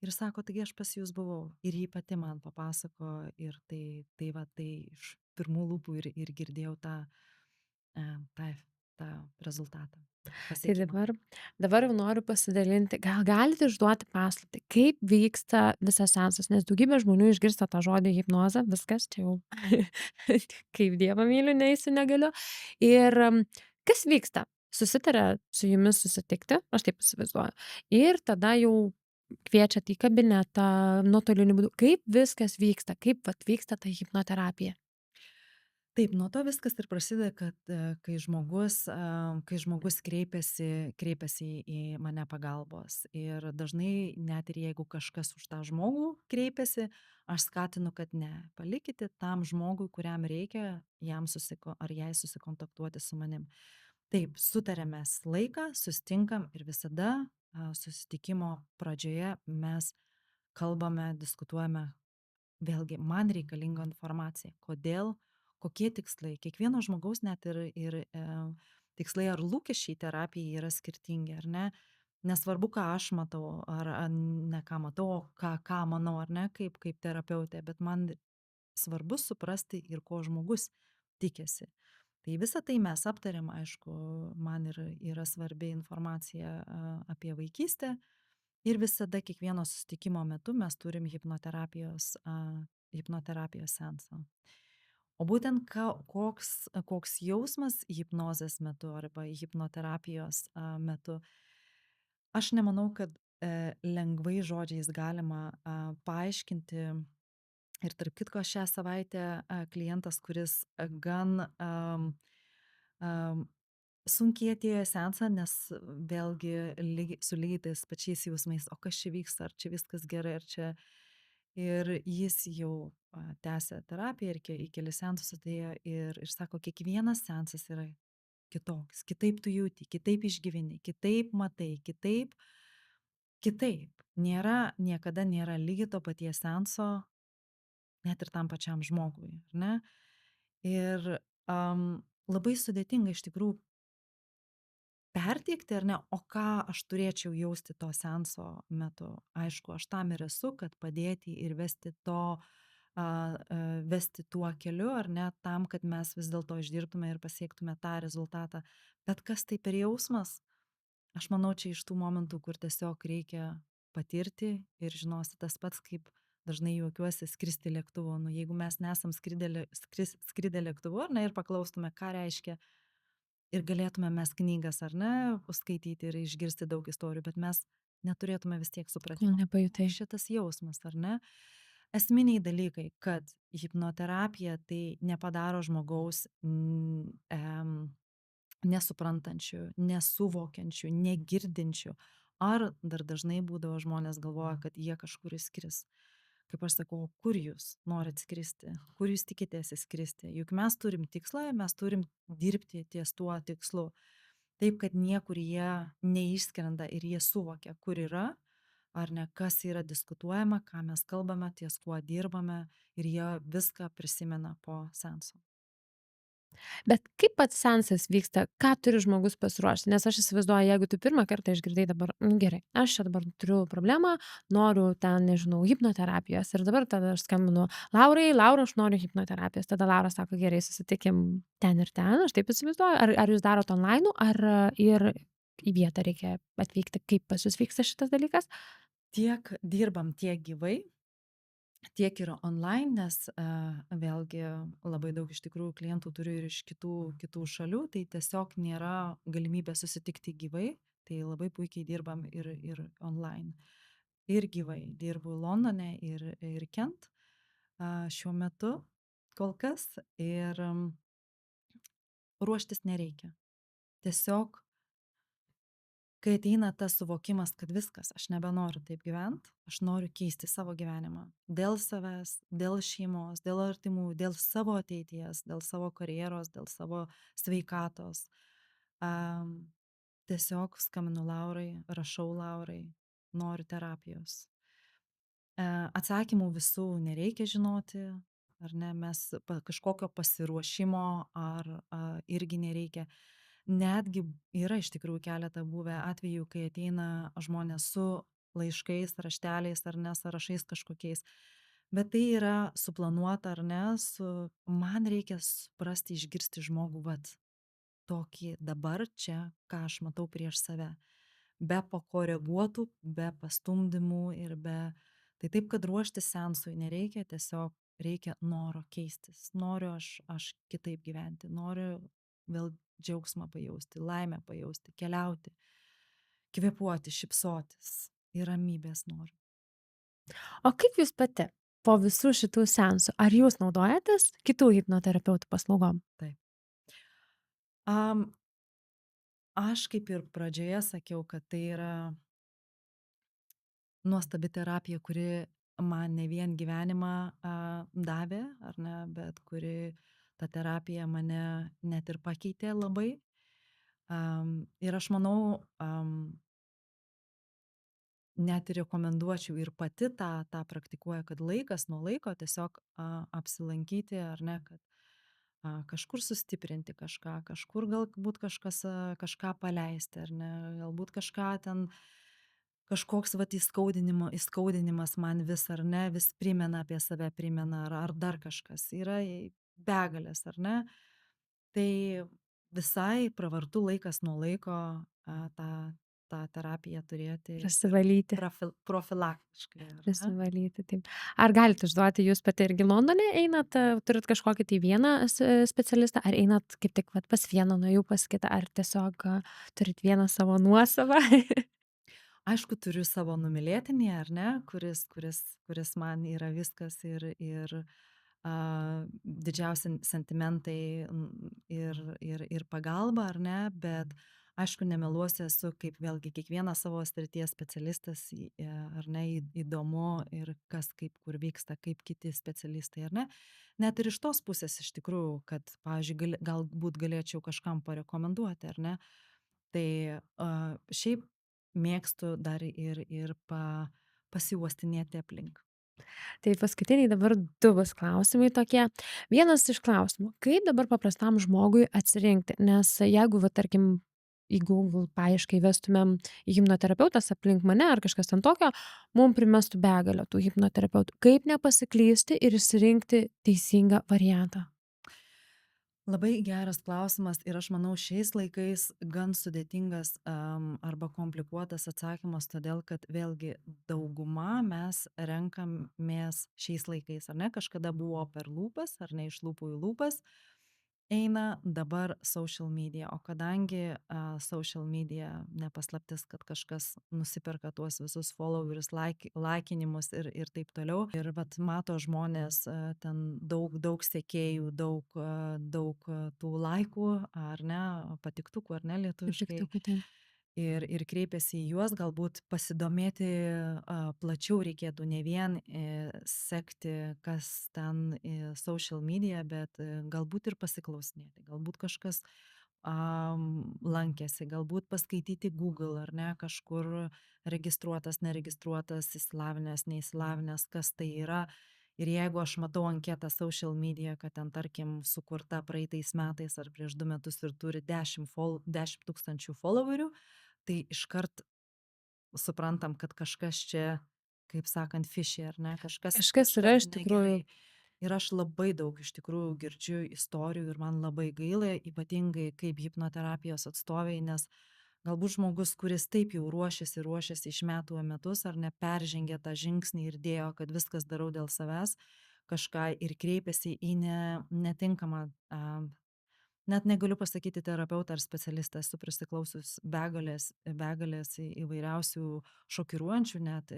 ir sako, taigi aš pas jūs buvau, ir ji pati man papasako, ir tai va, tai iš pirmų lūpų ir girdėjau tą rezultatą. Tai Pasiekimą. dabar jau noriu pasidalinti, gal galite išduoti paslaptį, kaip vyksta visas seansas, nes daugybė žmonių išgirsta tą žodį hipnozė, viskas, čia jau kaip Dievą myliu, neįsiu negaliu. Ir kas vyksta? susitaria su jumis susitikti, aš taip įsivaizduoju, ir tada jau kviečiat į kabinetą nuotoliniu būdu. Kaip viskas vyksta? Kaip vat vyksta ta hipnoterapija? Taip, nuo to viskas ir prasideda, kad kai žmogus kreipiasi į mane pagalbos. Ir dažnai, net ir jeigu kažkas už tą žmogų kreipiasi, aš skatinu, kad ne. Palikite tam žmogui, kuriam reikia, ar jai susikontaktuoti su manim. Taip, sutarėme laiką, sustinkam ir visada susitikimo pradžioje mes kalbame, diskutuojame. Vėlgi, man reikalinga informacija. Kodėl, kokie tikslai. Kiekvieno žmogaus net ir tikslai ar lūkesčiai terapijai yra skirtingi, ar ne? Nesvarbu, ką aš matau, ar ne ką matau, o ką manau, ar ne, kaip terapeutė, bet man svarbu suprasti ir ko žmogus tikisi. Tai visą tai mes aptariam, aišku, man yra svarbi informacija apie vaikystę, ir visada kiekvieno susitikimo metu mes turim hipnoterapijos seansą. O būtent koks jausmas hipnozės metu arba hipnoterapijos metu, aš nemanau, kad lengvai žodžiais galima paaiškinti. Ir tarp kitko, šią savaitę klientas, kuris gan sunkiai atėjo į seansą, nes vėlgi su lygiai tais pačiais jausmais, o kas čia vyksta, ar čia viskas gerai, ar čia. Ir jis jau tęsė terapiją ir į kelis seansus atėjo ir sako, kiekvienas seansas yra kitoks, kitaip tu jauti, kitaip išgyveni, kitaip matai, kitaip. Niekada nėra lygiai to paties seanso, net ir tam pačiam žmogui, ar ne? Ir labai sudėtinga iš tikrųjų perteikti, ar ne, o ką aš turėčiau jausti to seanso metu. Aišku, aš tam ir esu, kad padėti ir vesti tuo keliu, ar ne, tam, kad mes vis dėlto išdirbtume ir pasiektume tą rezultatą. Bet kas tai per jausmas? Aš manau, čia iš tų momentų, kur tiesiog reikia patirti ir žinosi tas pats, kaip dažnai juokiuosi skristi lėktuvu. Nu, jeigu mes nesam skridę lėktuvu, ar ne, ir paklaustume, ką reiškia, ir galėtume mes knygas, ar ne, paskaityti ir išgirsti daug istorijų, bet mes neturėtume vis tiek Kol supratimo. nepajutai. Šitas jausmas, ar ne? Esminiai dalykai, kad hipnoterapija tai nepadaro žmogaus nesuprantančių, nesuvokiančių, negirdinčių. Ar dar dažnai būdavo žmonės galvoja, kad jie kažkur įskris. Kaip aš sakau, o kur jūs norit skristi, kur jūs tikitės įskristi. Juk mes turim tikslą, mes turim dirbti ties tuo tikslu. Taip, kad niekur jie neišskrenda ir jie suvokia, kur yra, ar ne, kas yra diskutuojama, ką mes kalbame, ties kuo dirbame, ir jie viską prisimena po seanso. Bet kaip pats seansas vyksta? Ką turi žmogus pasiruošti? Nes aš įsivaizduoju, jeigu tu pirmą kartą išgirdai dabar, nu gerai, aš čia dabar turiu problemą, noriu ten, nežinau, hipnoterapijos. Ir dabar tada aš skambinu Laurai, Laura, aš noriu hipnoterapijos. Tada Laura sako, gerai, susitikim ten ir ten. Aš taip įsivaizduoju. Ar jūs darot online, ar ir į vietą reikia atvykti? Kaip pas jūs vyksta šitas dalykas? Tiek dirbam tiek gyvai, tiek ir online, nes vėlgi labai daug iš tikrųjų klientų turiu ir iš kitų šalių, tai tiesiog nėra galimybė susitikti gyvai, tai labai puikiai dirbam ir online. Ir gyvai dirbu Londone ir Kent šiuo metu kol kas, ir ruoštis nereikia. Tiesiog, kai ateina tas suvokimas, kad viskas, aš nebenoriu taip gyvent, aš noriu keisti savo gyvenimą. Dėl savęs, dėl šeimos, dėl artimų, dėl savo ateities, dėl savo karjeros, dėl savo sveikatos. Am, Tiesiog skambinu Laurai, rašau Laurai, noriu terapijos. Atsakymų visų nereikia žinoti, ar ne, kažkokio pasiruošimo irgi nereikia. Netgi yra iš tikrųjų keletą buvę atvejų, kai ateina žmonės su laiškais, rašteliais ar ne, sąrašais kažkokiais. Bet tai yra suplanuota, ar ne, man reikia suprasti, išgirsti žmogų, vat, tokį dabar čia, ką aš matau prieš save. Be pakoreguotų, be pastumdymų ir be. Tai taip, kad ruoštis seansui nereikia, tiesiog reikia noro keistis. Noriu aš kitaip gyventi, noriu vėl džiaugsmą pajausti, laimę pajausti, keliauti, kvėpuoti, šypsotis ir ramybės noriu. O kaip jūs pati po visų šitų seansų, ar jūs naudojatės kitų hipnoterapeutų paslaugom? Taip. Am, aš kaip ir pradžioje sakiau, kad tai yra nuostabi terapija, kuri man ne vien gyvenimą davė, ar ne, bet kuri ta terapija mane net ir pakeitė labai. Ir aš manau, net ir rekomenduočiau ir pati tą praktikuoju, kad laikas nuo laiko tiesiog apsilankyti, ar ne, kad kažkur sustiprinti kažką, kažkur galbūt kažką paleisti, ar ne, galbūt kažką ten, kažkoks vat įskaudinimas man vis, ar ne, vis primena apie save, primena, ar dar kažkas. Yra begalės, ar ne. Tai visai pravartu laikas nuo laiko tą terapiją turėti Prasivalyti. profilaktiškai, ar ne? Prasivalyti, taip. Ar galit išduoti, jūs pati irgi Londone einat, turit kažkokį tai vieną specialistą, ar einat kaip tik vat pas vieną, nuo jų pas kitą, ar tiesiog turit vieną savo nuosavą? Aišku, turiu savo numylėtinį, ar ne, kuris man yra viskas ir didžiausi sentimentai ir pagalba, ar ne, bet aišku, nemeluosiu, esu kaip vėlgi kiekvienas savo srities specialistas, ar ne, įdomu ir kas kaip kur vyksta, kaip kiti specialistai, ar ne. Net ir iš tos pusės iš tikrųjų, kad, pavyzdžiui, galbūt galėčiau kažkam parekomenduoti, ar ne. Tai šiaip mėgstu dar ir pasiuostinėti aplink. Tai paskutiniai dabar 2 bus klausimai tokie. Vienas iš klausimų: kaip dabar paprastam žmogui atsirinkti? Nes jeigu va tarkim į Google paiešką įvestumėm hipnoterapeutas aplink mane ar kažkas ten tokio, mum primestų begalę tų hipnoterapeutų. Kaip nepasiklysti ir išsirinkti teisingą variantą? Labai geras klausimas ir aš manau šiais laikais gan sudėtingas arba komplikuotas atsakymas, todėl kad vėlgi dauguma mes renkamės šiais laikais, ar ne, kažkada buvo per lūpas, ar ne, iš lūpų į lūpas, eina dabar social media, o kadangi social media nepaslaptis, kad kažkas nusiperka tuos visus followers, laikinimus ir taip toliau. Ir vat mato žmonės ten daug sekėjų, daug tų laikų, ar ne, patiktukų, ar ne, lietuviškai. Patiktukų, taip. Ir kreipiasi į juos, galbūt pasidomėti plačiau reikėtų, ne vien sekti, kas ten social media, bet galbūt ir pasiklausinėti, galbūt kažkas lankėsi, galbūt paskaityti Google, ar ne, kažkur registruotas, neregistruotas, įsilavinęs, neįsilavinęs, kas tai yra. Ir jeigu aš matau anketą social media, kad ten, tarkim, sukurta praeitais metais ar prieš 2 metus ir turi 10 tūkstančių followerių, tai iškart suprantam, kad kažkas čia, kaip sakant, fishy, ar ne, Kažkas yra iš tikrųjų. negerai. Ir aš labai daug iš tikrųjų girdžiu istorijų ir man labai gaila, ypatingai kaip hipnoterapijos atstoviai, nes galbūt žmogus, kuris taip jau ruošiasi iš metų į metus, ar neperžengė tą žingsnį ir dėjo, kad viskas darau dėl savęs, kažką ir kreipėsi į netinkamą net negaliu pasakyti terapeutą ar specialistą, esu prisiklausius begalės įvairiausių šokiruojančių net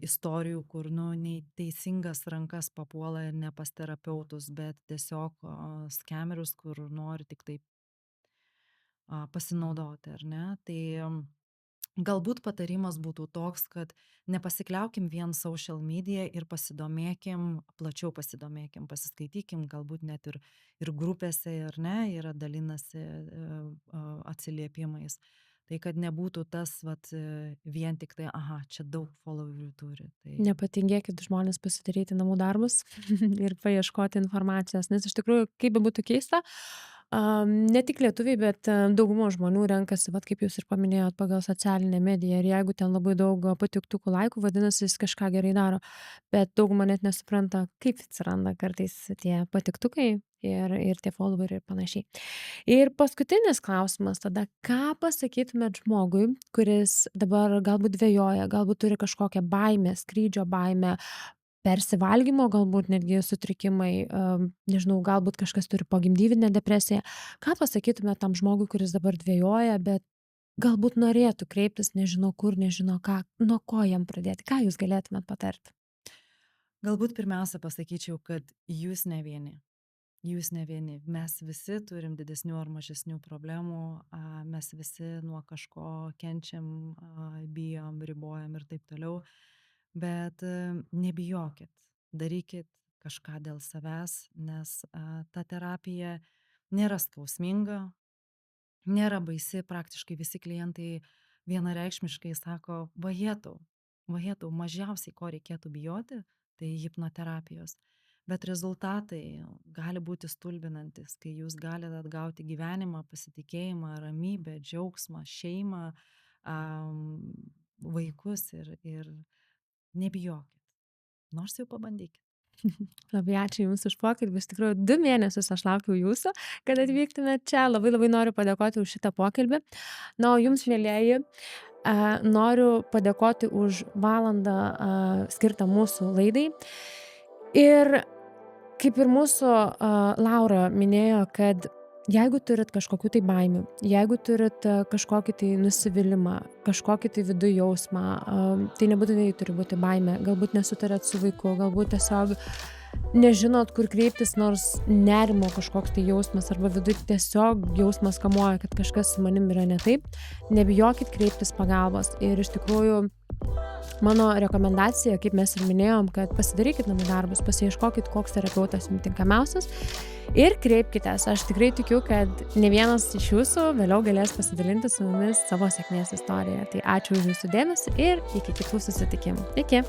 istorijų, kur, nu, neteisingas rankas papuola ir ne pas terapeutus, bet tiesiog skemerius, kur nori tik taip pasinaudoti, ar ne? Tai galbūt patarimas būtų toks, kad nepasikliaukim vien social media ir plačiau pasidomėkim, pasiskaitykim, galbūt net ir grupėse, ar ne, yra dalinasi atsiliepimais. Tai kad nebūtų tas, vat, vien tik tai, aha, čia daug followerių turi. Tai Nepatingėkit žmonės pasidaryti namų darbus ir paieškoti informacijos, nes iš tikrųjų, kaip bebūtų keista, ne tik lietuviai, bet dauguma žmonių renkasi, vat kaip jūs ir paminėjot, pagal socialinę mediją ir jeigu ten labai daug patiktukų, laikų, vadinasi, jis kažką gerai daro, bet dauguma net nesupranta, kaip atsiranda kartais tie patiktukai ir tie followeriai ir panašiai. Ir paskutinis klausimas tada, ką pasakytumėt žmogui, kuris dabar galbūt dvejoja, galbūt turi kažkokią baimę, skrydžio baimę, persivalgymo galbūt netgi sutrikimai, nežinau, galbūt kažkas turi pogimdyvinę depresiją. Ką pasakytumėt tam žmogui, kuris dabar dvejoja, bet galbūt norėtų kreiptis, nežino kur, nežino ką, nuo ko jam pradėti? Ką jūs galėtumėt patarti? Galbūt pirmiausia pasakyčiau, kad jūs ne vieni. Jūs ne vieni. Mes visi turim didesnių ar mažesnių problemų, mes visi nuo kažko kenčiam, bijom, ribojam ir taip toliau. Bet nebijokit, darykit kažką dėl savęs, nes ta terapija nėra skausminga, nėra baisi, praktiškai visi klientai vienareikšmiškai sako, vajetau, mažiausiai ko reikėtų bijoti, tai hipnoterapijos. Bet rezultatai gali būti stulbinantis, kai jūs galite atgauti gyvenimą, pasitikėjimą, ramybę, džiaugsmą, šeimą, vaikus ir nebijokit. Nors jau pabandykit. Labai ačiū Jums už pokalbį. Iš tikrųjų, 2 mėnesius aš laukiau Jūsų, kad atvyktumėt čia. Labai noriu padėkoti už šitą pokalbį. Na, o Jums, mielieji, noriu padėkoti už valandą skirtą mūsų laidai. Ir kaip ir mūsų Laura minėjo, kad jeigu turit kažkokių tai baimių, jeigu turit kažkokį tai nusivylimą, kažkokį tai vidų jausmą, tai nebūtinai turi būti baimė, galbūt nesutarėt su vaiku, galbūt tiesiog nežinot, kur kreiptis, nors nerimo kažkoks tai jausmas arba viduj tiesiog jausmas kamuoja, kad kažkas su manim yra ne taip, nebijokit kreiptis pagalbos. Ir iš tikrųjų mano rekomendacija, kaip mes ir minėjom, kad pasidarykit namų darbus, pasiieškokit, koks terapeutas jums tinkamiausias ir kreipkitės. Aš tikrai tikiu, kad ne vienas iš jūsų vėliau galės pasidalinti su mumis savo sėkmės istoriją. Tai ačiū už jūsų dėmesį ir iki kitų susitikimų. Iki!